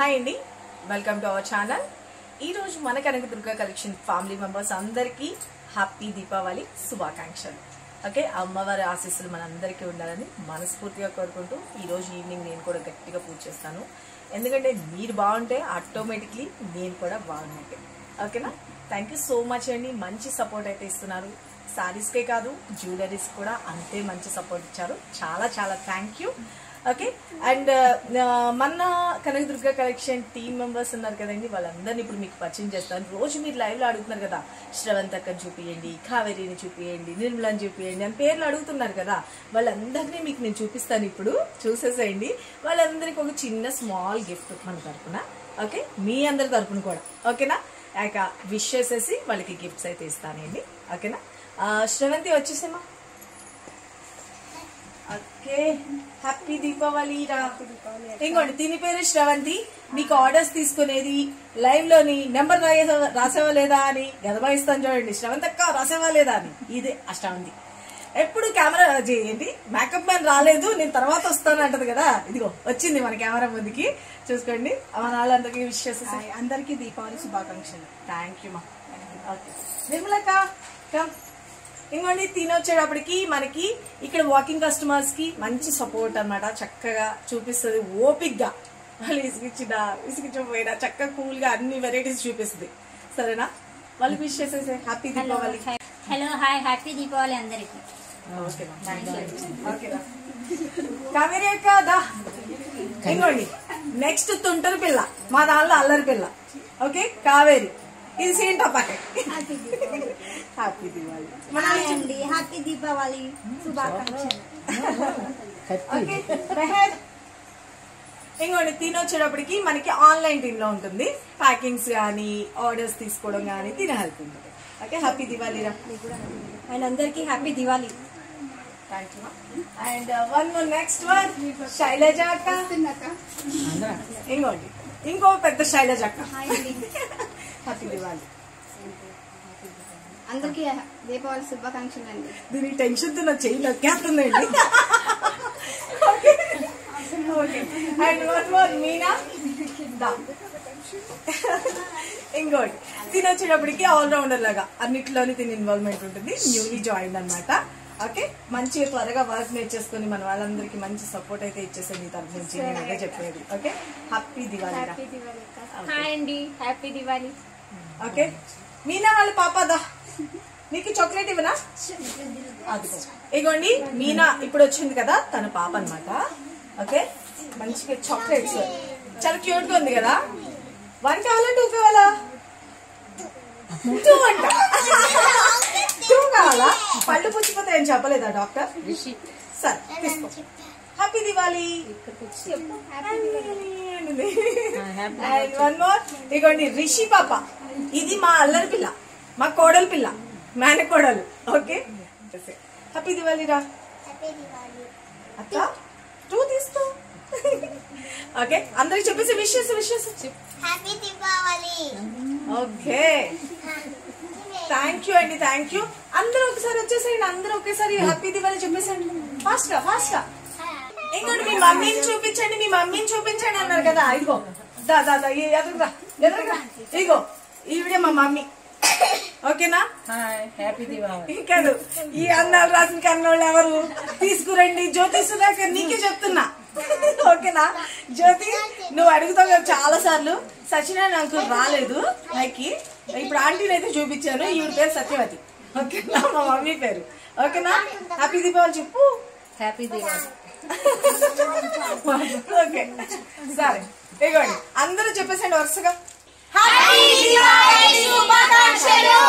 Hi అండి, welcome to our channel. ఈరోజు మన కనకదుర్గ కలెక్షన్ ఫ్యామిలీ మెంబర్స్ అందరికీ హ్యాపీ దీపావళి శుభాకాంక్షలు. ఓకే, అమ్మవారి ఆశీస్సులు మనందరికీ ఉండాలని మనస్ఫూర్తిగా కోరుకుంటూ ఈరోజు ఈవినింగ్ నేను కూడా గట్టిగా పూజ చేస్తాను. ఎందుకంటే మీరు బాగుంటే ఆటోమేటిక్లీ నేను కూడా బాగున్నట్టే. ఓకేనా? థ్యాంక్ యూ సో మచ్ అండి. మంచి సపోర్ట్ అయితే ఇస్తున్నారు. శారీస్కే కాదు, జ్యువెలరీస్ కూడా అంతే మంచి సపోర్ట్ ఇచ్చారు. చాలా చాలా థ్యాంక్ యూ. ఓకే, అండ్ మన కనకదుర్గ కలెక్షన్ టీమ్ మెంబర్స్ ఉన్నారు కదండి, వాళ్ళందరినీ ఇప్పుడు మీకు పరిచయం చేస్తాను. రోజు మీరు లైవ్లో అడుగుతున్నారు కదా, శ్రవంత్ అక్కని చూపియండి, కావేరిని చూపియండి, నిర్మలని చూపియండి అని పేర్లు అడుగుతున్నారు కదా, వాళ్ళందరినీ మీకు నేను చూపిస్తాను. ఇప్పుడు చూసేసేయండి. వాళ్ళందరికీ ఒక చిన్న స్మాల్ గిఫ్ట్ మన తరఫున. ఓకే, మీ అందరి తరఫున కూడా. ఓకేనా? ఇక విష్ చేసేసి వాళ్ళకి గిఫ్ట్స్ అయితే ఇస్తానండి. ఓకేనా? శ్రవంతి వచ్చేసేమా. ఓకే, హ్యాపీ దీపావళి రా. ఇంకోండి, దీని పేరు శ్రవంతి. మీకు ఆర్డర్స్ తీసుకునేది లైవ్ లోని నెంబర్ రాసేవా లేదా అని గదబాయిస్తాను చూడండి. శ్రవంతి అక్క రాసేవా లేదా అని. ఇదే ఆ శ్రవంతి. ఎప్పుడు కెమెరా ఏంటి మేకప్ మ్యాన్ రాలేదు, నేను తర్వాత వస్తాను అంటది కదా. ఇదిగో వచ్చింది మన కెమెరా ముందుకి. చూసుకోండి. మన వాళ్ళందరికీ విష్ చేసేసి అందరికీ దీపావళి శుభాకాంక్షలు. థ్యాంక్ యూ మా. ఓకే, నిర్మలక్క కమ్. ఇంకోండి, తినొచ్చేటప్పటికి మనకి ఇక్కడ వాకింగ్ కస్టమర్స్ కి మంచి సపోర్ట్ అన్నమాట. చక్కగా చూపిస్తుంది ఓపిక్గా. వాళ్ళు విసిగించకపోయినా చక్కగా కూల్ గా అన్ని వెరైటీస్ చూపిస్తుంది. సరేనా? వాళ్ళు విష్ చేసేసి happy Deepavali. Hello, hi, happy Deepavali అందరికి. కావేరి అక్క దా. ఇంకోండి, నెక్స్ట్ తుంటరి పిల్ల, మా దానిలో అల్లరి పిల్ల. ఓకే, కావేరి. ఇది సీన్ పాకెట్. హ్యాపీ దీపావళి. హ్యాపీ దీపావళి శుభాకాంక్షలు. ఇంకోండి, తినొచ్చేటప్పటికి మనకి ఆన్లైన్ టీమ్ లో ఉంటుంది. ప్యాకింగ్స్ కానీ ఆర్డర్స్ తీసుకోవడం కానీ తిన హెల్ప్ ఉంటుంది. ఓకే, హ్యాపీ దివాళీ రా. అండ్ అందరికి happy Diwali. Thank you. And one more, next one Shailaja అక్క. ఇంకోండి, ఇంకో పెద్ద శైలజ అక్క. హ్యాపీ దివాళీ. అందరికి దీపావళి శుభాకాంక్షలు అండి. దీనికి టెన్షన్ తో నా చెయ్యి నొక్కేస్తుందండి. And one more Meena. ఇంకోటి, తినొచ్చేటప్పటికి ఆల్రౌండర్ లాగా అన్నిటిలోని తిని ఇన్వాల్వ్మెంట్ ఉంటుంది. న్యూలీ జాయిన్ అనమాట. ఓకే, మంచిగా త్వరగా వర్క్ నేర్చేసుకుని మన వాళ్ళందరికి మంచి సపోర్ట్ అయితే ఇచ్చేసే మీ తరఫు నుంచి నేను అదే చెప్పేది. Okay, happy Diwali. హాయ్ అండి, హ్యాపీ దివాళీ. ఓకే, మీనా వాళ్ళ పాపదా. నీకు చాక్లెట్ ఇవ్వనా? అదిగో. ఇగోండి, మీనా ఇప్పుడు వచ్చింది కదా, తన పాప అనమాట. ఓకే, మంచిగా చాక్లెట్స్ చాలా క్యూట్ గా ఉంది కదా. 1 కావాలా 2 కావాలా? 2 అంట. 2 కావాలా? పళ్ళు పుచ్చిపోతే ఏం చెప్పలేదా డాక్టర్? సరే తీసుకో. Happy Diwali. And one more, ఇగోండి రిషి పాప. ఇది మా అల్లరి పిల్ల, మా కోడలు పిల్ల, మేనకోడలు. ఓకే, హ్యాపీ దివాళీ రా అక్క. 2 తీసుకో. ఓకే, అందరికి చెప్పేసి wishes happy Deepavali. Okay, thank you అండి, థ్యాంక్ యూ. అందరూ ఒకసారి వచ్చేసేయండి, అందరూ ఒకేసారి హ్యాపీ దివాళి చెప్పేసండి. ఫాస్ట్ గా. ఇంకోటి, మీ మమ్మీని చూపించండి, మీ మమ్మీని చూపించండి అన్నారు కదా. ఇదిగో ఎదురుగా. ఇదిగో ఈవిడే మా మమ్మీ. ఓకేనా? హ్యాపీ దీపావళి. కాదు, ఈ అన్నాలు రాసిన కన్నోళ్ళు ఎవరు తీసుకురండి. జ్యోతి సుధాకర్, నీకే చెప్తున్నా. ఓకేనా? జ్యోతి, నువ్వు అడుగుతావు కదా చాలా సార్లు. సత్యనారాయణ అంకుల్ రాలేదు పైకి. ఇప్పుడు ఆంటీని అయితే చూపించాను. ఈవిడ పేరు సత్యవతి. ఓకేనా? మా మమ్మీ పేరు. ఓకేనా? హ్యాపీ దీపావళి చెప్పు. హ్యాపీ దీపావళి. ఓకే, సరే. ఇగోండి, అందరూ చెప్పేసండి వరుసగా. హ్యాపీ దీపావళి శుభాకాంక్షలు.